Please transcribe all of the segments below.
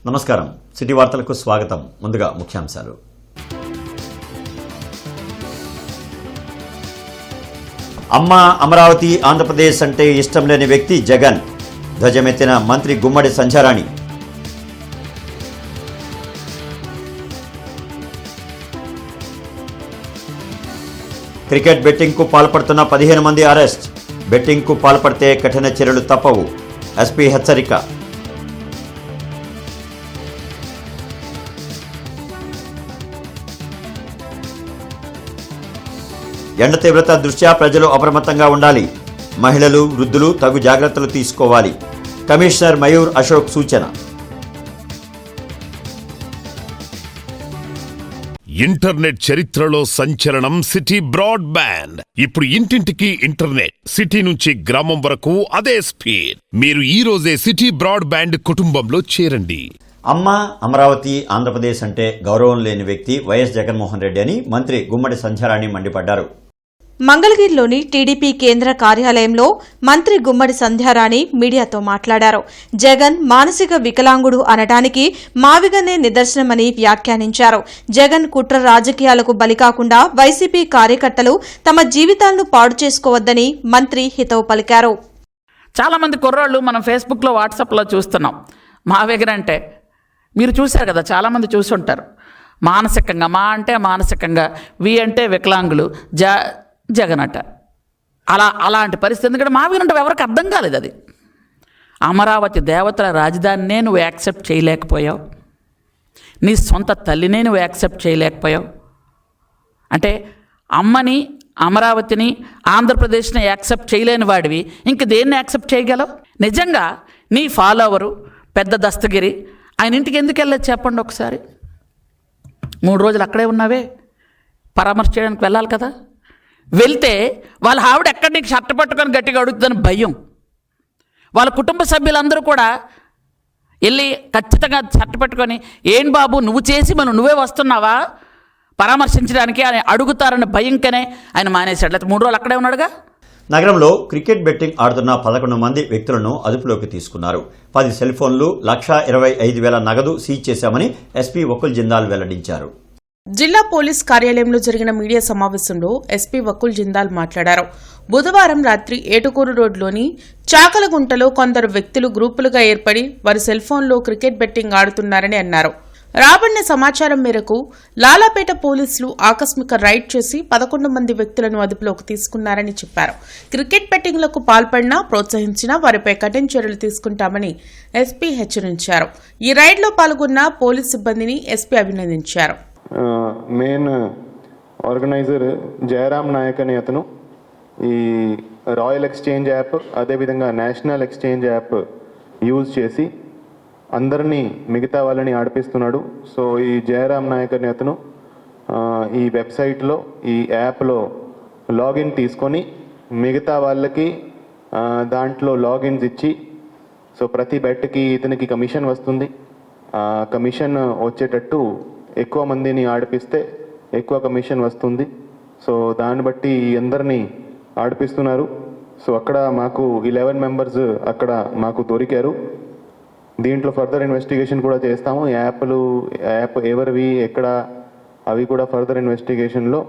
నమస్కారం. సిటీ వార్తలకు స్వాగతం. ముందుగా ముఖ్యాంశాలు. అమ్మ అమరావతి ఆంధ్రప్రదేశ్ అంటే ఇష్టం లేని వ్యక్తి జగన్. ధ్వజమెత్తిన మంత్రి గుమ్మడి సంధ్యారాణి. క్రికెట్ బెట్టింగ్కు పాల్పడుతున్న 15 మంది అరెస్ట్. బెట్టింగ్కు పాల్పడితే కఠిన చర్యలు తప్పవు. ఎస్పీ హెచ్చరిక. ఎండ తీవ్రత దృష్ట్యా ప్రజలు అప్రమత్తంగా ఉండాలి. మహిళలు, వృద్ధులు తగు జాగ్రత్తలు తీసుకోవాలి. కమిషనర్ మయూర్ అశోక్ సూచన. ఇంటర్నెట్ చరిత్రలో సంచలనం సిటీ బ్రాడ్బ్యాండ్. ఇప్పుడు ఇంటింటికి ఇంటర్నెట్, సిటీ నుంచి గ్రామం వరకు అదే స్పీడ్. మీరు ఈ రోజే సిటీ బ్రాడ్బ్యాండ్ కుటుంబంలో చేరండి. అమ్మ అమరావతి ఆంధ్రప్రదేశ్ అంటే గౌరవం లేని వ్యక్తి వైఎస్ జగన్మోహన్ రెడ్డి అని మంత్రి గుమ్మడి సంధ్యారాణి మండిపడ్డారు. మంగళగిరిలోని టీడీపీ కేంద్ర కార్యాలయంలో మంత్రి గుమ్మడి సంధ్యారాణి మీడియాతో మాట్లాడారు. జగన్ మానసిక వికలాంగుడు అనటానికి మావిగనే నిదర్శనమని వ్యాఖ్యానించారు. జగన్ కుట్ర రాజకీయాలకు బలికాకుండా వైసీపీ కార్యకర్తలు తమ జీవితాలను పాడు చేసుకోవద్దని మంత్రి హితవు పలికారు. చాలా మంది కుర్రాళ్ళు మనం ఫేస్బుక్లో, వాట్సాప్లో చూస్తున్నాం. మావిగనంటే మీరు చూశారు కదా, చాలామంది చూసుంటారు. మానసికంగా, మా అంటే మానసికంగా, వి అంటే వికలాంగులు, జగన్ అట. అలాంటి పరిస్థితి. ఎందుకంటే మావిగనంటే ఎవరికి అర్థం కాలేదు. అది అమరావతి దేవతల రాజధానినే నువ్వు యాక్సెప్ట్ చేయలేకపోయావు. నీ సొంత తల్లినే నువ్వు యాక్సెప్ట్ చేయలేకపోయావు. అంటే అమ్మని, అమరావతిని, ఆంధ్రప్రదేశ్ని యాక్సెప్ట్ చేయలేని వాడివి ఇంక దేన్ని యాక్సెప్ట్ చేయగలవు? నిజంగా నీ ఫాలోవరు పెద్ద దస్తగిరి ఆయన ఇంటికి ఎందుకు వెళ్ళలేదు చెప్పండి ఒకసారి. 3 రోజులు అక్కడే ఉన్నావే, పరామర్శ చేయడానికి వెళ్ళాలి కదా. వెళ్తే వాళ్ళ ఆవిడ ఎక్కడ నీకు షర్ట్ పట్టుకొని గట్టిగా అడుగుతుందని భయం. వాళ్ళ కుటుంబ సభ్యులందరూ కూడా వెళ్ళి ఖచ్చితంగా షర్ట్ పట్టుకొని, ఏం బాబు నువ్వు చేసి నువ్వే వస్తున్నావా పరామర్శించడానికి అని అడుగుతారని భయంకనే ఆయన మానేశాడు. లేకపోతే 3 రోజులు అక్కడే ఉన్నాడుగా. నగరంలో క్రికెట్ బెట్టింగ్ ఆడుతున్న 11 మంది వ్యక్తులను అదుపులోకి తీసుకున్నారు. 10 సెల్ ఫోన్లు, 1,25,000 నగదు సీజ్ చేశామని ఎస్పీ వకుల్ జిందాల్ వెల్లడించారు. జిల్లా పోలీస్ కార్యాలయంలో జరిగిన మీడియా సమావేశంలో ఎస్పీ వకుల్ జిందాల్ మాట్లాడారు. బుధవారం రాత్రి ఏటుకూరు రోడ్లోని చాకలగుంటలో కొందరు వ్యక్తులు గ్రూపులుగా ఏర్పడి వారి సెల్ ఫోన్లో క్రికెట్ బెట్టింగ్ ఆడుతున్నారని అన్నారు. రాబడిన సమాచారం మేరకు లాలాపేట పోలీసులు ఆకస్మిక రైడ్ చేసి 11 మంది వ్యక్తులను అదుపులోకి తీసుకున్నారని చెప్పారు. క్రికెట్ బెట్టింగ్లకు పాల్పడినా, ప్రోత్సహించినా వారిపై కఠిన చర్యలు తీసుకుంటామని ఎస్పీ హెచ్చరించారు. ఈ రైడ్లో పాల్గొన్న పోలీస్ సిబ్బందిని ఎస్పీ అభినందించారు. మెయిన్ ఆర్గనైజర్ జయరామ్ నాయక్ అనే అతను ఈ రాయల్ ఎక్స్చేంజ్ యాప్, అదేవిధంగా నేషనల్ ఎక్స్చేంజ్ యాప్ యూజ్ చేసి అందరినీ, మిగతా వాళ్ళని ఆడిపిస్తున్నాడు. సో ఈ జయరామ్ నాయక్ అనే అతను ఈ వెబ్సైట్లో, ఈ యాప్లో లాగిన్ తీసుకొని మిగతా వాళ్ళకి దాంట్లో లాగిన్స్ ఇచ్చి, సో ప్రతి బెట్కి ఇతనికి కమిషన్ వస్తుంది. కమిషన్ వచ్చేటట్టు ఎక్కువ మందిని ఆడిపిస్తే ఎక్కువ కమిషన్ వస్తుంది. సో దాన్ని బట్టి అందరినీ ఆడిపిస్తున్నారు. సో అక్కడ మాకు 11 మెంబర్స్ అక్కడ మాకు దొరికారు. దీంట్లో ఫర్దర్ ఇన్వెస్టిగేషన్ కూడా చేస్తాము. యాప్ ఎవరివి, ఎక్కడ, అవి కూడా ఫర్దర్ ఇన్వెస్టిగేషన్లో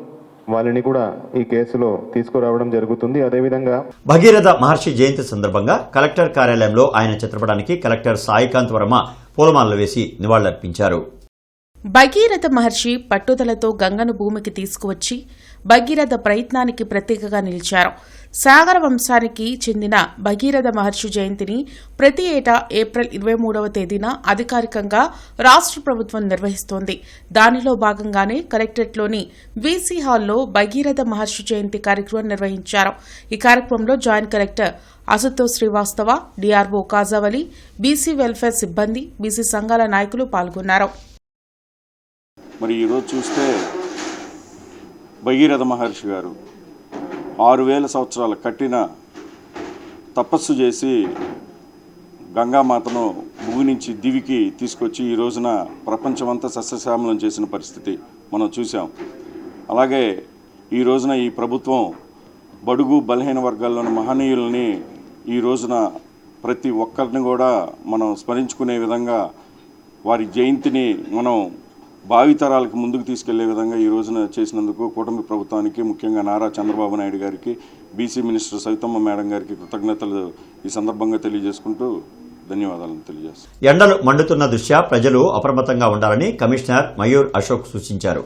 వాళ్ళని కూడా ఈ కేసులో తీసుకురావడం జరుగుతుంది. అదేవిధంగా భగీరథ మహర్షి జయంతి సందర్భంగా కలెక్టర్ కార్యాలయంలో ఆయన చిత్రపటానికి కలెక్టర్ సాయికాంత్ వర్మ పూలమాలలు వేసి నివాళులర్పించారు. భగీరథ మహర్షి పట్టుదలతో గంగను భూమికి తీసుకువచ్చి భగీరథ ప్రయత్నానికి ప్రతీకగా నిలిచారు. సాగర వంశానికి చెందిన భగీరథ మహర్షి జయంతిని ప్రతి ఏటా ఏప్రిల్ 23వ తేదీన అధికారికంగా రాష్ట్ర ప్రభుత్వం నిర్వహిస్తోంది. దానిలో భాగంగానే కలెక్టరేట్లోని వీసీ హాల్లో భగీరథ మహర్షి జయంతి కార్యక్రమం నిర్వహించారు. ఈ కార్యక్రమంలో joint collector Ashutosh Srivastava, DRO Khajavali, BC welfare సిబ్బంది, బీసీ సంఘాల నాయకులు పాల్గొన్నారు. మరి ఈరోజు చూస్తే భగీరథ మహర్షి గారు 6,000 సంవత్సరాల కఠిన తపస్సు చేసి గంగామాతను భూమి నుంచి దివికి తీసుకొచ్చి ఈ రోజున ప్రపంచమంతా సస్యశ్యామలం చేసిన పరిస్థితి మనం చూసాం. అలాగే ఈ రోజున ఈ ప్రభుత్వం బడుగు బలహీన వర్గాల్లోని మహనీయుల్ని ఈ రోజున ప్రతి ఒక్కరిని కూడా మనం స్మరించుకునే విధంగా వారి జయంతిని మనం భావితరాలకు ముందుకు తీసుకెళ్లే విధంగా ఈ రోజున చేసినందుకు కూటమి ప్రభుత్వానికి, ముఖ్యంగా నారా చంద్రబాబు నాయుడు గారికి, బీసీ మినిస్టర్ సవితమ్మ మేడం గారికి కృతజ్ఞతలు ఈ సందర్భంగా తెలియజేసుకుంటూ ధన్యవాదాలను తెలియజేస్తాను. ఎండలు మండుతున్న దృష్ట్యా ప్రజలు అప్రమత్తంగా ఉండాలని కమిషనర్ మయూర్ అశోక్ సూచించారు.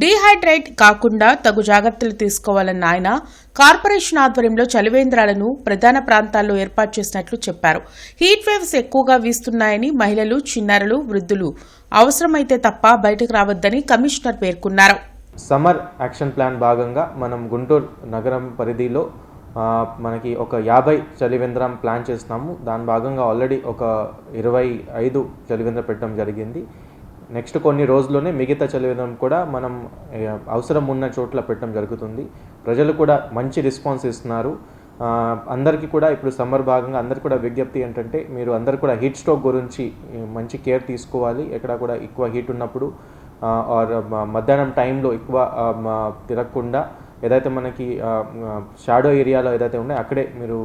డీహైడ్రేట్ కాకుండా తగు జాగ్రత్తలు తీసుకోవాలన్న ఆయన కార్పొరేషన్ ఆధ్వర్యంలో చలివేంద్రాలను ప్రధాన ప్రాంతాల్లో ఏర్పాటు చేసినట్లు చెప్పారు. హీట్ వేవ్స్ ఎక్కువగా వీస్తున్నాయని, మహిళలు, చిన్నారులు, వృద్ధులు అవసరమైతే తప్ప బయటకు రావద్దని కమిషనర్ పేర్కొన్నారు. సమ్మర్ యాక్షన్ ప్లాన్ భాగంగా మనం గుంటూరు నగరం పరిధిలో మనకి ఒక 50 చలివేంద్రం ప్లాన్ చేస్తున్నాము. దాని భాగంగా ఆల్రెడీ ఒక 25 చలివేంద్రం పెట్టడం జరిగింది. నెక్స్ట్ కొన్ని రోజుల్లోనే మిగతా చలివేంద్రం కూడా మనం అవసరం ఉన్న చోట్ల పెట్టడం జరుగుతుంది. ప్రజలు కూడా మంచి రెస్పాన్స్ ఇస్తున్నారు. అందరికీ కూడా ఇప్పుడు సమ్మర్ భాగంగా అందరికీ కూడా విజ్ఞప్తి ఏంటంటే, మీరు అందరు కూడా హీట్ స్ట్రోక్ గురించి మంచి కేర్ తీసుకోవాలి. ఎక్కడ కూడా ఎక్కువ హీట్ ఉన్నప్పుడు ఆర్ మధ్యాహ్నం టైంలో ఎక్కువ తిరగకుండా ఏదైతే మనకి షాడో ఏరియాలో ఏదైతే ఉన్నాయో అక్కడే మీరు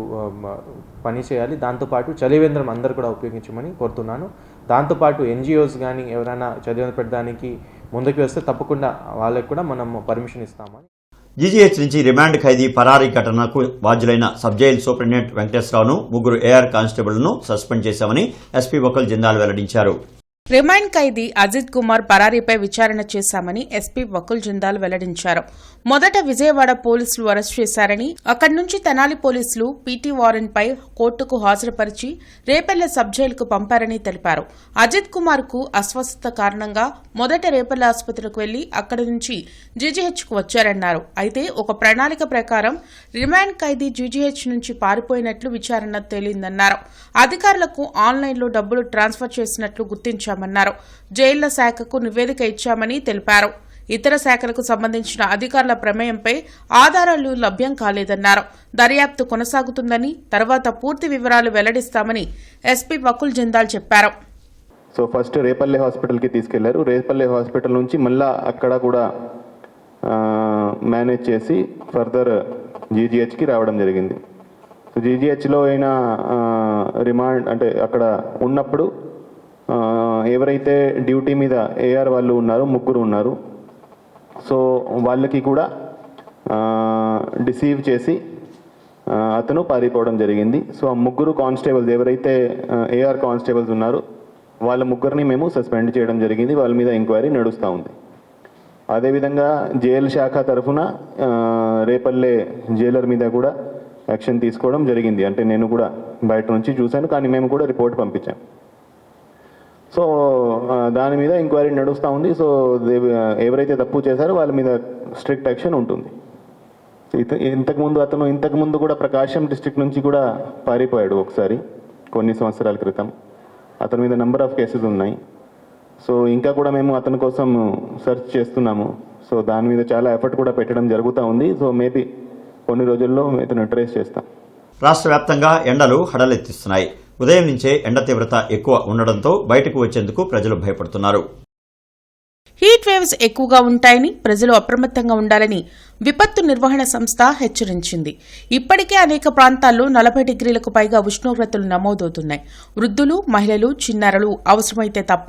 పని చేయాలి. దాంతోపాటు చలివేంద్రం అందరూ కూడా ఉపయోగించమని కోరుతున్నాను. దాంతోపాటు ఎన్జిఓస్ కానీ ఎవరైనా చలివేంద్రం పెట్టడానికి ముందుకు వస్తే తప్పకుండా వాళ్ళకి కూడా మనం పర్మిషన్ ఇస్తామని. జీజీహెచ్ నుంచి రిమాండ్ ఖైదీ పరారీ ఘటనకు బాధ్యులైన సబ్ జైల్ సూపరింటెండెంట్ వెంకటేశ్వరరావును, 3 ఏఆర్ కానిస్టేబుల్ను సస్పెండ్ చేశామని ఎస్పీ వకుల్ జిందాల్ వెల్లడించారు. రిమైండ్ ఖైదీ అజిత్ కుమార్ పరారీపై విచారణ చేశామని ఎస్పీ వకుల్ జిందాల్ వెల్లడించారు. మొదట విజయవాడ పోలీసులు అరెస్ట్ చేశారని, అక్కడి నుంచి తెనాలి పోలీసులు పీటీ వారెంట్ పై కోర్టుకు హాజరుపరిచి రేపల్లె సబ్ జైలుకు పంపారని తెలిపారు. అజిత్ కుమార్ కు అస్వస్థత కారణంగా మొదట రేపల్లె ఆసుపత్రికి వెళ్లి అక్కడి నుంచి జీజీహెచ్ కు వచ్చారన్నారు. అయితే ఒక ప్రణాళిక ప్రకారం రిమాండ్ ఖైదీ జీజీహెచ్ నుంచి పారిపోయినట్లు విచారణ తేలిందన్నారు. అధికారులకు ఆన్లైన్లో డబ్బులు ట్రాన్స్ఫర్ చేసినట్లు గుర్తించామన్నారు. జైళ్ల శాఖకు నివేదిక ఇచ్చామని తెలిపారు. ఇతర శాఖలకు సంబంధించిన అధికారుల ప్రమేయంపై ఆధారాలు లభ్యం కాలేదన్నారు. దర్యాప్తు కొనసాగుతుందని, తర్వాత పూర్తి వివరాలు వెల్లడిస్తామని ఎస్పీ వకుల్ జిందాల్ చెప్పారు. సో ఫస్ట్ రేపల్లె హాస్పిటల్కి తీసుకెళ్లారు. రేపల్లె హాస్పిటల్ నుంచి మళ్ళా అక్కడ కూడా మేనేజ్ చేసి ఫర్దర్ జీజీహెచ్కి రావడం జరిగింది. సో జీజీహెచ్లో అయినా రిమాండ్ అంటే అక్కడ ఉన్నప్పుడు ఎవరైతే డ్యూటీ మీద ఏఆర్ వాళ్ళు ఉన్నారో 3 ఉన్నారు. సో వాళ్ళకి కూడా డిసీవ్ చేసి అతను పారిపోవడం జరిగింది. సో ఆ 3 కానిస్టేబుల్స్ ఎవరైతే ఏఆర్ కానిస్టేబుల్స్ ఉన్నారో వాళ్ళ 3ని మేము సస్పెండ్ చేయడం జరిగింది. వాళ్ళ మీద ఎంక్వైరీ నడుస్తూ ఉంది. అదేవిధంగా జైలు శాఖ తరఫున రేపల్లె జైలర్ మీద కూడా యాక్షన్ తీసుకోవడం జరిగింది. అంటే నేను కూడా బయట నుంచి చూశాను, కానీ మేము కూడా రిపోర్ట్ పంపించాం. సో దాని మీద ఎంక్వైరీ నడుస్తూ ఉంది. సో ఎవరైతే తప్పు చేశారో వాళ్ళ మీద స్ట్రిక్ట్ యాక్షన్ ఉంటుంది. ఇంతకుముందు కూడా ప్రకాశం డిస్ట్రిక్ట్ నుంచి కూడా పారిపోయాడు ఒకసారి, కొన్ని సంవత్సరాల క్రితం. అతని మీద నెంబర్ ఆఫ్ కేసెస్ ఉన్నాయి. సో ఇంకా కూడా మేము అతని కోసం సెర్చ్ చేస్తున్నాము. సో దాని మీద చాలా ఎఫర్ట్ కూడా పెట్టడం జరుగుతూ ఉంది. సో మేబీ కొన్ని రోజుల్లో ఇతను ట్రేస్ చేస్తాం. రాష్ట్ర వ్యాప్తంగా ఎండలు హడలెత్తిస్తున్నాయి. ఉదయం నుంచే ఎండ తీవ్రత ఎక్కువ ఉండడంతో బయటకు వచ్చేందుకు ప్రజలు భయపడుతున్నారు. హీట్ వేవ్స్ ఎక్కువగా ఉంటాయని, ప్రజలు అప్రమత్తంగా ఉండాలని విపత్తు నిర్వహణ సంస్థ హెచ్చరించింది. ఇప్పటికే అనేక ప్రాంతాల్లో 40 డిగ్రీలకు పైగా ఉష్ణోగ్రతలు నమోదవుతున్నాయి. వృద్ధులు, మహిళలు, చిన్నారులు అవసరమైతే తప్ప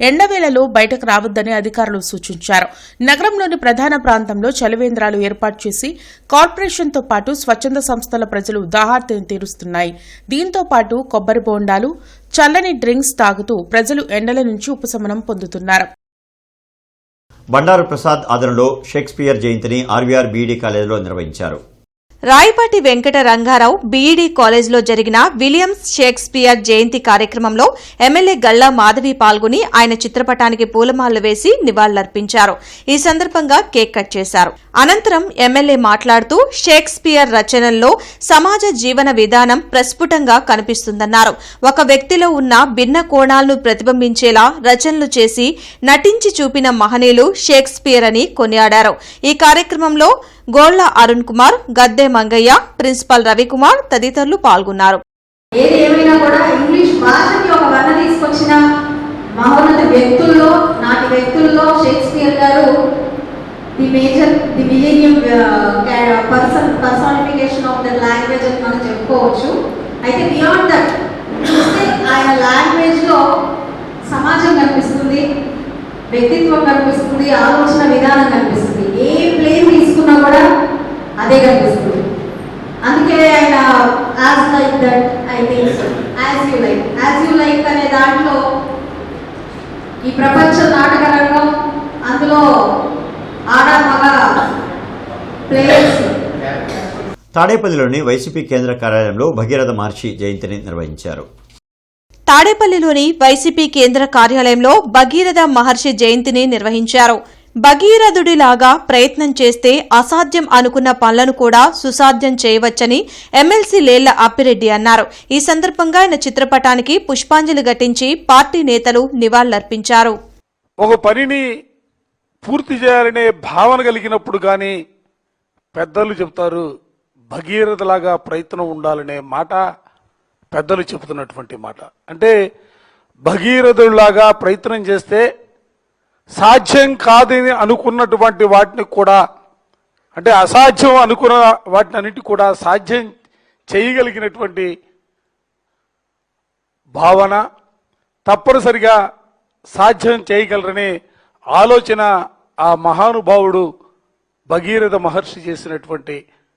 ఎండవేళలో బయటకు రావద్దని అధికారులు సూచించారు. నగరంలోని ప్రధాన ప్రాంతంలో చలివేంద్రాలు ఏర్పాటు చేసి కార్పొరేషన్తో పాటు స్వచ్ఛంద సంస్థల ప్రజలు దాహార్తిని తీరుస్తున్నాయి. దీంతో పాటు కొబ్బరి బోండాలు, చల్లని డ్రింక్స్ తాగుతూ ప్రజలు ఎండల నుంచి ఉపశమనం పొందుతున్నారు. బండారు ప్రసాద్ ఆధ్వర్యంలో షేక్స్పియర్ జయంతిని ఆర్వీఆర్ బీఈడీ కాలేజీలో నిర్వహించారు. రాయపాటి వెంకట రంగారావు బీఈడీ కాలేజ్లో జరిగిన విలియమ్స్ షేక్స్పియర్ జయంతి కార్యక్రమంలో ఎమ్మెల్యే గల్లా మాధవి పాల్గొని ఆయన చిత్రపటానికి పూలమాలలు వేసి నివాళులర్పించారు. ఈ సందర్భంగా కేక్ కట్ చేశారు. అనంతరం ఎమ్మెల్యే మాట్లాడుతూ షేక్స్పియర్ రచనల్లో సమాజ జీవన విధానం ప్రస్ఫుటంగా కనిపిస్తుందన్నారు. ఒక వ్యక్తిలో ఉన్న భిన్న కోణాలను ప్రతిబింబించేలా రచనలు చేసి నటించి చూపిన మహనీయులు షేక్స్పియర్ అని కొనియాడారు. ఈ కార్యక్రమంలో గోళ్ల అరుణ్ కుమార్, గద్దె మంగయ్య, ప్రిన్సిపల్ రవికుమార్ తదితరులు పాల్గొన్నారు. ఏది ఏమైనా కూడా ఇంగ్లీష్ భాషకి ఒక వన్న తీసుకొచ్చిన మహోన్నత వ్యక్తుల్లో, నాటి వ్యక్తుల్లో షేక్స్పియర్ గారు the millennium personification of the language అని మనం చెప్పుకోవచ్చు. అయితే బియాండ్ దట్ చూస్తే ఆయన లాంగ్వేజ్ లో సమాజం కనిపిస్తుంది, వ్యక్తిత్వం కనిపిస్తుంది, ఆలోచన విధానం కనిపిస్తుంది. ఏ ప్లేన్ తీసుకున్నా కూడా అదే కనిపిస్తుంది. అందుకే ఆయన as like that, I think as you like అనే దాంట్లో ఈ ప్రపంచ నాటక రంగం, అందులో ఆడ మగ ప్లేయర్స్. తాడేపల్లిలోని వైసీపీ కేంద్ర కార్యాలయంలో భగీరథ మహర్షి జయంతిని నిర్వహించారు. తాడేపల్లిలోని వైసీపీ కేంద్ర కార్యాలయంలో భగీరథ మహర్షి జయంతిని నిర్వహించారు. భగీరథుడిలాగా ప్రయత్నం చేస్తే అసాధ్యం అనుకున్న పనులను కూడా సుసాధ్యం చేయవచ్చని ఎమ్మెల్సీ లేళ్ల అప్పిరెడ్డి అన్నారు. ఈ సందర్భంగా ఆయన చిత్రపటానికి పుష్పాంజలి ఘటించి పార్టీ నేతలు నివాళులర్పించారు. ఒక పనిని పూర్తి చేయాలనే భావన కలిగినప్పుడు కానీ పెద్దలు చెప్తారు, భగీరథలాగా ప్రయత్నం ఉండాలనే మాట పెద్దలు చెబుతున్నటువంటి మాట. అంటే భగీరథులాగా ప్రయత్నం చేస్తే సాధ్యం కాదని అనుకున్నటువంటి వాటిని కూడా, అంటే అసాధ్యం అనుకున్న వాటిని అన్నిటి కూడా సాధ్యం చేయగలిగినటువంటి భావన, తప్పనిసరిగా సాధ్యం చేయగలరనే ఆలోచన ఆ మహానుభావుడు భగీరథ మహర్షి చేసినటువంటి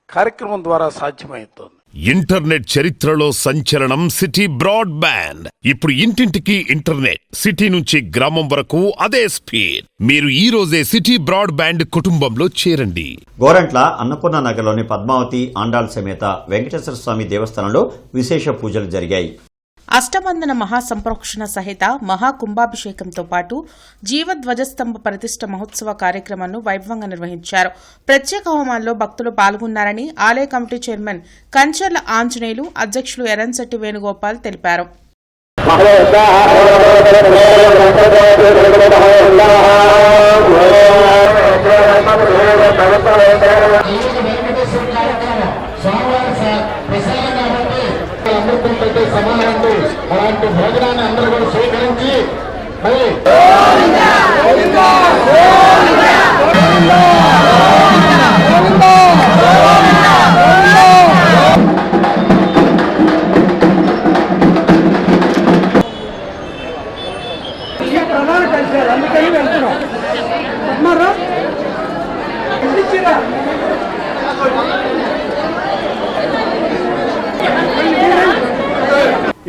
కార్యక్రమం ద్వారా సాధ్యమవుతోంది. ఇంటర్నెట్ చరిత్రలో సంచలనం సిటీ బ్రాడ్బ్యాండ్. ఇప్పుడు ఇంటింటికి ఇంటర్నెట్, సిటీ నుంచి గ్రామం వరకు అదే స్పీడ్. మీరు ఈ రోజే సిటీ బ్రాడ్బ్యాండ్ కుటుంబంలో చేరండి. గోరంట్ల అన్నపూర్ణ నగర్లోని పద్మావతి ఆండాళ్ సమేత వెంకటేశ్వర స్వామి దేవస్థానంలో విశేష పూజలు జరిగాయి. అష్టబంధన మహాసంప్రోక్షణ సహిత మహాకుంభాభిషేకంతో పాటు జీవధ్వజస్తంభ ప్రతిష్ఠ మహోత్సవ కార్యక్రమాన్ని వైభవంగా నిర్వహించారు. ప్రత్యేక హోమాల్లో భక్తులు పాల్గొన్నారని ఆలయ కమిటీ చైర్మన్ కంచర్ల ఆంజనేయులు, అధ్యక్షులు ఎర్రంశెట్టి వేణుగోపాల్ తెలిపారు. సమానంతో అలాంటి భోజనాన్ని అందరూ కూడా స్వీకరించి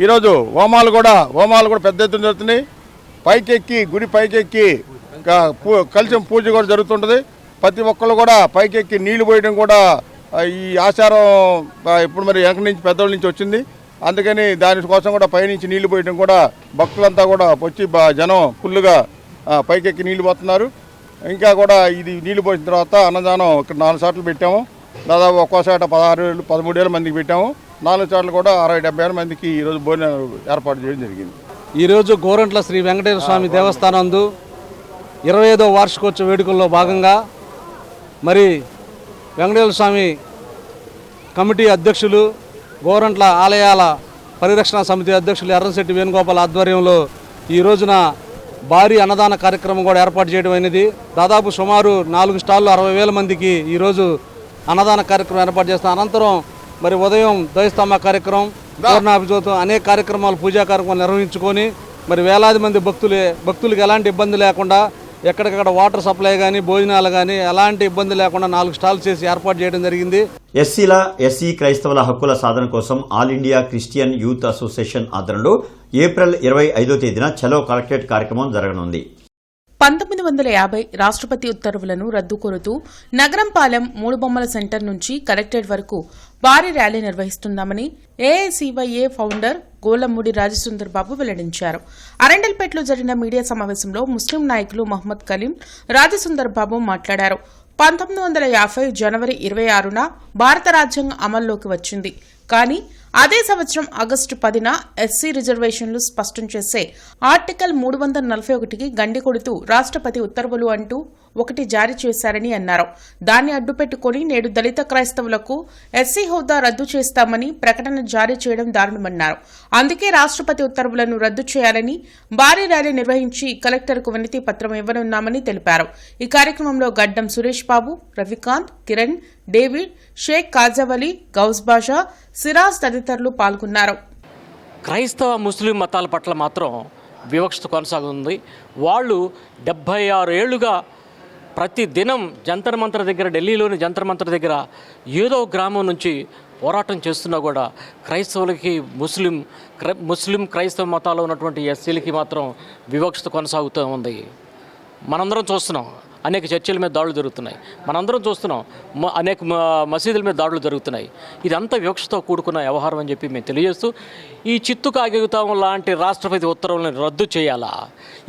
ఈరోజు హోమాలు కూడా పెద్ద ఎత్తున జరుగుతున్నాయి. పైకెక్కి గుడి పైకెక్కి కలిసి పూజ కూడా జరుగుతుంటుంది. ప్రతి ఒక్కళ్ళు కూడా పైకెక్కి నీళ్లు పోయడం కూడా ఈ ఆచారం ఇప్పుడు మరి వెనక నుంచి పెద్దోళ్ళ నుంచి వచ్చింది. అందుకని దానికోసం కూడా పైనుంచి నీళ్లు పోయడం కూడా భక్తులంతా కూడా వచ్చి జనం ఫుల్లుగా పైకెక్కి నీళ్లు పోతున్నారు. ఇంకా కూడా ఇది నీళ్లు పోసిన తర్వాత అన్నదానం ఇక్కడ 4 చోట్ల పెట్టాము. దాదాపు ఒక్కో చోట 16,000-13,000 మందికి పెట్టాము. 4 చోట్ల కూడా 60-70 మందికి ఈరోజు భోజనం ఏర్పాటు చేయడం జరిగింది. ఈరోజు గోరంట్ల శ్రీ వెంకటేశ్వర స్వామి దేవస్థానందు 25వ వార్షికోత్సవ వేడుకల్లో భాగంగా మరి వెంకటేశ్వర స్వామి కమిటీ అధ్యక్షులు, గోరంట్ల ఆలయాల పరిరక్షణ సమితి అధ్యక్షులు ఎర్రంశెట్టి వేణుగోపాల్ ఆధ్వర్యంలో ఈ రోజున భారీ అన్నదాన కార్యక్రమం కూడా ఏర్పాటు చేయడం అయినది. దాదాపు సుమారు 4 స్టాళ్ళు 60,000 మందికి ఈరోజు అన్నదాన కార్యక్రమం ఏర్పాటు చేస్తాం. అనంతరం మరి ఉదయం ధ్వజస్తంభ కార్యక్రమం, పూర్ణాభిషేకం, అనేక కార్యక్రమాలు, పూజా కార్యక్రమాలు నిర్వహించుకొని మరి వేలాది మంది భక్తులకు ఎలాంటి ఇబ్బంది లేకుండా ఎక్కడికక్కడ వాటర్ సప్లై కానీ భోజనాలు కానీ ఎలాంటి ఇబ్బంది లేకుండా 4 స్టాల్స్ చేసి ఏర్పాటు చేయడం జరిగింది. ఎస్సీ క్రైస్తవుల హక్కుల సాధన కోసం all India Christian youth association ఆధ్వర్యంలో ఏప్రిల్ 25వ తేదీన చలో కలెక్టరేట్ కార్యక్రమం జరగనుంది. 1950 రాష్ట్రపతి ఉత్తర్వులను రద్దు కోరుతూ నగరంపాలెం 3 బొమ్మల సెంటర్ నుంచి కలెక్టరేట్ వరకు భారీ ర్యాలీ నిర్వహిస్తున్నామని ఏఐసీవైఏ ఫౌండర్ గోలమ్మూడి రాజసుందర్ బాబు వెల్లడించారు. అరండల్పేటలో జరిగిన మీడియా సమావేశంలో ముస్లిం నాయకులు మహమ్మద్ కలీం, రాజసుందర్ బాబు మాట్లాడారు. 1950 జనవరి 26న భారత రాజ్యాంగం అమల్లోకి వచ్చింది. కానీ అదే సంవత్సరం ఆగస్టు 10న ఎస్సీ రిజర్వేషన్లు స్పష్టం చేసే ఆర్టికల్ 341కి గండి కొడుతూ రాష్ట్రపతి ఉత్తర్వులు అంటూ ఒకటి జారీ చేశారని అన్నారు. దాన్ని అడ్డుపెట్టుకుని నేడు దళిత క్రైస్తవులకు ఎస్సీ హోదా రద్దు చేస్తామని ప్రకటన జారీ చేయడం దారుణమన్నారు. అందుకే రాష్ట్రపతి ఉత్తర్వులను రద్దు చేయాలని భారీ ర్యాలీ నిర్వహించి కలెక్టర్కు వినతి పత్రం ఇవ్వనున్నామని తెలిపారు. ఈ కార్యక్రమంలో గడ్డం సురేష్ బాబు, రవికాంత్, కిరణ్, డేవిడ్, షేక్ కాజావలి, గౌస్ బాషా, సిరాజ్ తదితరులు పాల్గొన్నారు. క్రైస్తవ ముస్లిం మతాల పట్ల మాత్రం వివక్షత కొనసాగుతుంది. వాళ్ళు 76 ఏళ్లుగా ప్రతి దినం జంతర్ మంతర్ దగ్గర, ఢిల్లీలోని జంతర్ మంతర్ దగ్గర ఏదో గ్రామం నుంచి పోరాటం చేస్తున్నా కూడా క్రైస్తవులకి, ముస్లిం క్రైస్తవ మతాల్లో ఉన్నటువంటి ఎస్సీలకి మాత్రం వివక్షత కొనసాగుతూ ఉంది. మనందరం చూస్తున్నాం, అనేక చర్చిల మీద దాడులు జరుగుతున్నాయి. మనందరం చూస్తున్నాం, అనేక మసీదుల మీద దాడులు జరుగుతున్నాయి. ఇదంతా వివక్షతో కూడుకున్న వ్యవహారం అని చెప్పి మేము తెలియజేస్తూ, ఈ చిత్తు కాగితం లాంటి రాష్ట్రపతి ఉత్తర్వులను రద్దు చేయాలా?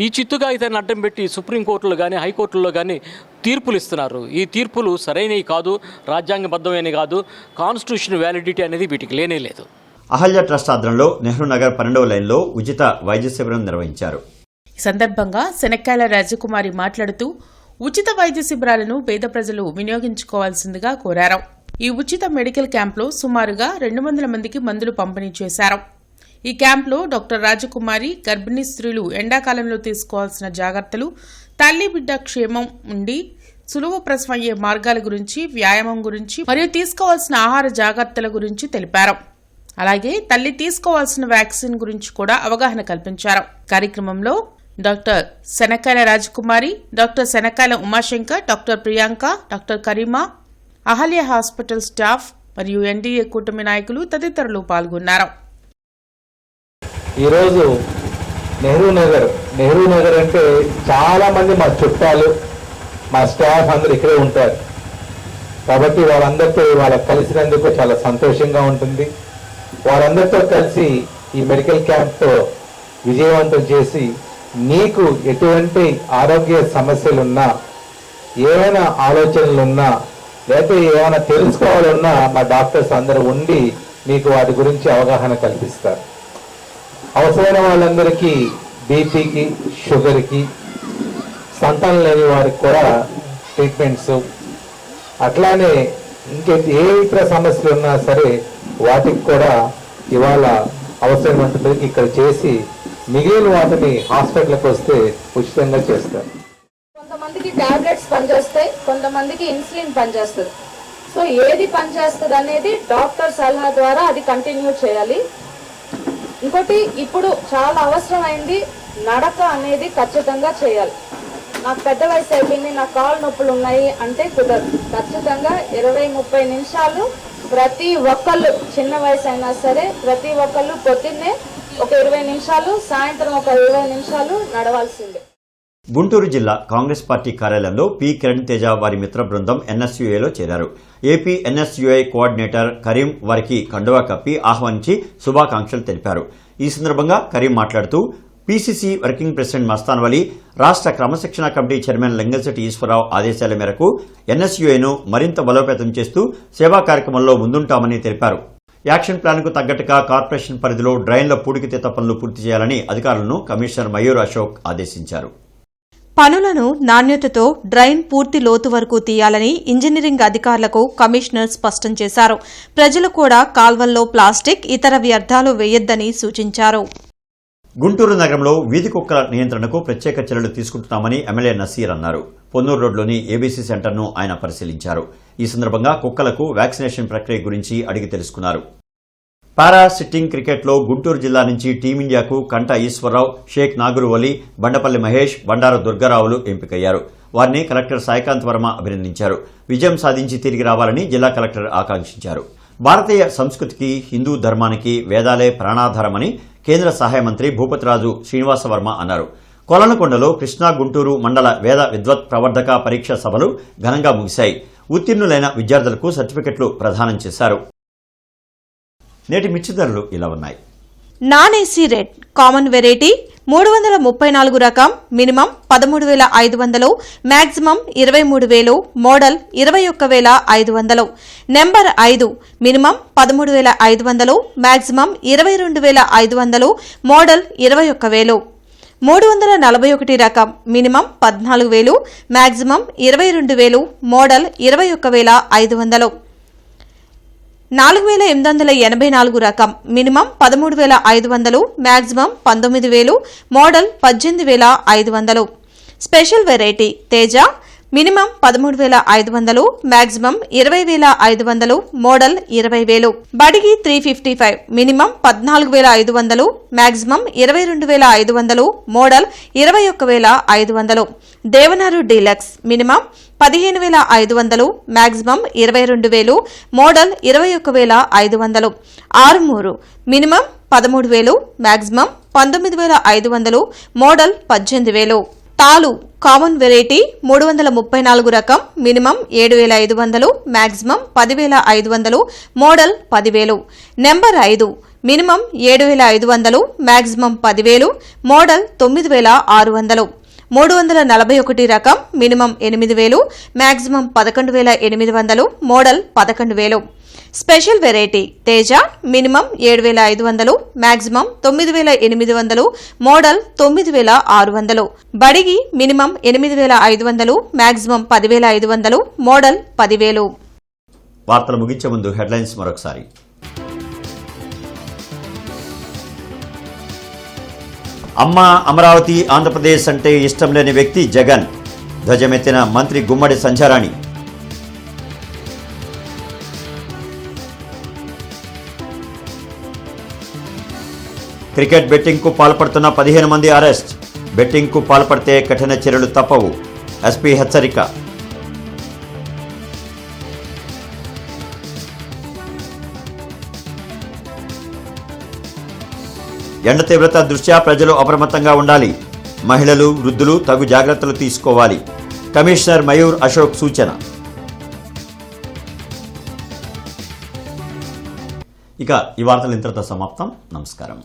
ఈ చిత్తు కాగితాన్ని అడ్డం పెట్టి సుప్రీంకోర్టులో కానీ, హైకోర్టుల్లో కానీ తీర్పులు ఇస్తున్నారు. ఈ తీర్పులు సరైనవి కాదు, రాజ్యాంగబద్ధమైనవి కాదు. కాన్స్టిట్యూషన్ వ్యాలిడిటీ అనేది వీటికి లేనే లేదు. అహల్య ట్రస్ట్ ఆధ్వర్యంలో నెహ్రూ నగర్ 12వ లైన్లో ఉచిత వైద్య శిబిరం నిర్వహించారు. ఈ సందర్భంగా శనక్కాయల రాజకుమారి మాట్లాడుతూ ఉచిత వైద్య శిబిరాలను పేద ప్రజలు వినియోగించుకోవాల్సిందిగా కోరారు. ఈ ఉచిత మెడికల్ క్యాంప్లో సుమారుగా 200 మందికి మందులు పంపిణీ చేశారు. ఈ క్యాంప్లో డాక్టర్ రాజకుమారి గర్భిణీ స్త్రీలు ఎండాకాలంలో తీసుకోవాల్సిన జాగ్రత్తలు, తల్లి బిడ్డ క్షేమం ఉండి సులువు ప్రసవమయ్యే మార్గాల గురించి, వ్యాయామం గురించి మరియు తీసుకోవాల్సిన ఆహార జాగ్రత్తల గురించి తెలిపారు. అలాగే తల్లి తీసుకోవాల్సిన వ్యాక్సిన్ గురించి కూడా అవగాహన కల్పించారు. కార్యక్రమంలో doctor Shanakkayala Rajakumari, doctor Shanakkayala Umashankar, doctor Priyanka, doctor Karima, Ahalya hospital staff మరియు ఎన్డీఏ కూటమి నాయకులు తదితరులు పాల్గొన్నారు. ఈరోజు నెహ్రూ నగర్ అంటే చాలా మంది మా చుట్టాలు, మా స్టాఫ్ అందరూ ఇక్కడే ఉంటారు. కాబట్టి వాళ్ళందరితో కలిసినందుకు చాలా సంతోషంగా ఉంటుంది. వారందరితో కలిసి ఈ మెడికల్ క్యాంప్తో విజయవంతం చేసి నీకు ఎటువంటి ఆరోగ్య సమస్యలున్నా, ఏమైనా ఆలోచనలున్నా, లేకపోతే ఏమైనా తెలుసుకోవాలన్నా మా డాక్టర్స్ అందరూ ఉండి మీకు వాటి గురించి అవగాహన కల్పిస్తారు. అవసరమైన వాళ్ళందరికీ బీపీకి, షుగర్కి, సంతానం లేని వారికి కూడా ట్రీట్మెంట్స్, అట్లానే ఏ ఇతర సమస్యలు ఉన్నా సరే వాటికి కూడా ఇవాళ అవసరం ఉంటుంది ఇక్కడ చేసి మిగిలిన వాటిని హాస్పిటల్కి వస్తే ఉచితంగా చేస్తారు. కొంతమందికి టాబ్లెట్స్ పనిచేస్తాయి, కొంతమందికి ఇన్సులిన్ పనిచేస్తుంది. సో ఏది పనిచేస్తుంది అనేది డాక్టర్ సలహా ద్వారా అది కంటిన్యూ చేయాలి. ఇంకోటి ఇప్పుడు చాలా అవసరమైంది నడక అనేది ఖచ్చితంగా చేయాలి. నాకు పెద్ద వయసు అయిపోయింది, నాకు కాళ్ళు నొప్పులు ఉన్నాయి అంటే కుదరదు. ఖచ్చితంగా 20-30 నిమిషాలు ప్రతి ఒక్కళ్ళు, చిన్న వయసు అయినా సరే ప్రతి ఒక్కళ్ళు పొద్దున్నే ఒక 20 నిమిషాలు, సాయంత్రం ఒక 20 నిమిషాలు నడవాల్సిందే. గుంటూరు జిల్లా కాంగ్రెస్ పార్టీ కార్యాలయంలో పి కిరణ్ తేజ వారి మిత్ర బృందం ఎన్ఎస్యుఐలో చేరారు. ఏపీ ఎన్ఎస్యుఐ కోఆర్డినేటర్ కరీం వారికి కండువా కప్పి ఆహ్వానించి శుభాకాంక్షలు తెలిపారు. ఈ సందర్భంగా కరీం మాట్లాడుతూ PCC working president Mastan Vali, రాష్ట్ర క్రమశిక్షణ కమిటీ చైర్మన్ లింగంశెట్టి ఈశ్వరరావు ఆదేశాల మేరకు ఎన్ఎస్యుఐను మరింత బలోపేతం చేస్తూ సేవా కార్యక్రమంలో ముందుంటామని తెలిపారు. యాక్షన్ ప్లాన్కు తగ్గట్టుగా కార్పొరేషన్ పరిధిలో డ్రైన్ల పూడికతీత పనులు పూర్తి చేయాలని అధికారులను కమిషనర్ మయూర్ అశోక్ ఆదేశించారు. పనులను నాణ్యతతో డ్రైన్ పూర్తి లోతు వరకు తీయాలని ఇంజనీరింగ్ అధికారులకు కమిషనర్ స్పష్టం చేశారు. ప్రజలు కూడా కాల్వల్లో ప్లాస్టిక్, ఇతర వ్యర్థాలు వేయొద్దని సూచించారు. గుంటూరు నగరంలో వీధి కుక్కల నియంత్రణకు ప్రత్యేక చర్యలు తీసుకుంటున్నామని ఎమ్మెల్యే నసీర్ అన్నారు. పొన్నూరు రోడ్లోని ఏబీసీ సెంటర్ను ఆయన పరిశీలించారు. ఈ సందర్భంగా కుక్కలకు వ్యాక్సినేషన్ ప్రక్రియ గురించి అడిగి తెలుసుకున్నారు. పారా సిట్టింగ్ క్రికెట్లో గుంటూరు జిల్లా నుంచి టీమిండియాకు కంటా ఈశ్వరరావు, షేక్ నాగూర్ వలీ, బండపల్లి మహేష్, బండారు దుర్గారావులు ఎంపికయ్యారు. వారిని కలెక్టర్ సాయికాంత్ వర్మ అభినందించారు. విజయం సాధించి తిరిగి రావాలని జిల్లా కలెక్టర్ ఆకాంక్షించారు. భారతీయ సంస్కృతికి, హిందూ ధర్మానికి వేదాలే ప్రాణాధారమని కేంద్ర సహాయ మంత్రి భూపతిరాజు శ్రీనివాసవర్మ అన్నారు. కొలనకొండలో కృష్ణా గుంటూరు మండల వేద విద్వత్ ప్రవర్ధక పరీక్షా సభలు ఘనంగా ముగిశాయి. ఉత్తీర్ణులైన విద్యార్థులకు సర్టిఫికెట్లు ప్రదానం చేశారు. నేటి మిర్చి ధరలు ఇలా ఉన్నాయి. Non AC rate common variety 334 రకం minimum 13,500, maximum 23,000, model 21,500. Number 5 minimum 13,500, maximum 22,500, model 21,000. 341 రకం మినిమం 14,000, మ్యాక్సిమం 22,000, మోడల్ 21,500. 4,884 రకం minimum 13,500, maximum 19,000, model 18,500. Special variety Teja minimum 13,500, maximum 20,500, model 20,000. Byadgi 355, minimum 14,500, maximum 22,500, model 21,500. Devanur deluxe minimum 15,500, maximum 22,000, model 21,500. Armoor minimum 13,000, maximum 19,500, model 18,000. తాలు common variety 334 రకం, minimum 7,500, maximum 10,500, model 10,000. Number 5 minimum 7,500, maximum 10,000, model 9,600. 341 రకం, minimum 8,000, maximum 11,800, model 11,000. Special variety Teja minimum 7,500, maximum 9,800, model 9,600. Byadgi minimum 8,500, maximum 10,500, model 10,000. వార్తలు ముగించే ముందు headlines మరొకసారి. అమ్మ అమరావతి ఆంధ్రప్రదేశ్ అంటే ఇష్టం లేని వ్యక్తి జగన్, ధ్వజమెత్తిన మంత్రి గుమ్మడి సంధ్యారాణి. క్రికెట్ బెట్టింగ్కు పాల్పడుతున్న 15 మంది అరెస్ట్, బెట్టింగ్కు పాల్పడితే కఠిన చర్యలు తప్పవు, ఎస్పీ హెచ్చరిక. ఎండ తీవ్రత దృష్ట్యా ప్రజలు అప్రమత్తంగా ఉండాలి, మహిళలు వృద్ధులు తగు జాగ్రత్తలు తీసుకోవాలి, కమిషనర్ మయూర్ అశోక్ సూచన. ఇక ఈ వార్తలు ఇంతటితో సమాప్తం. నమస్కారం.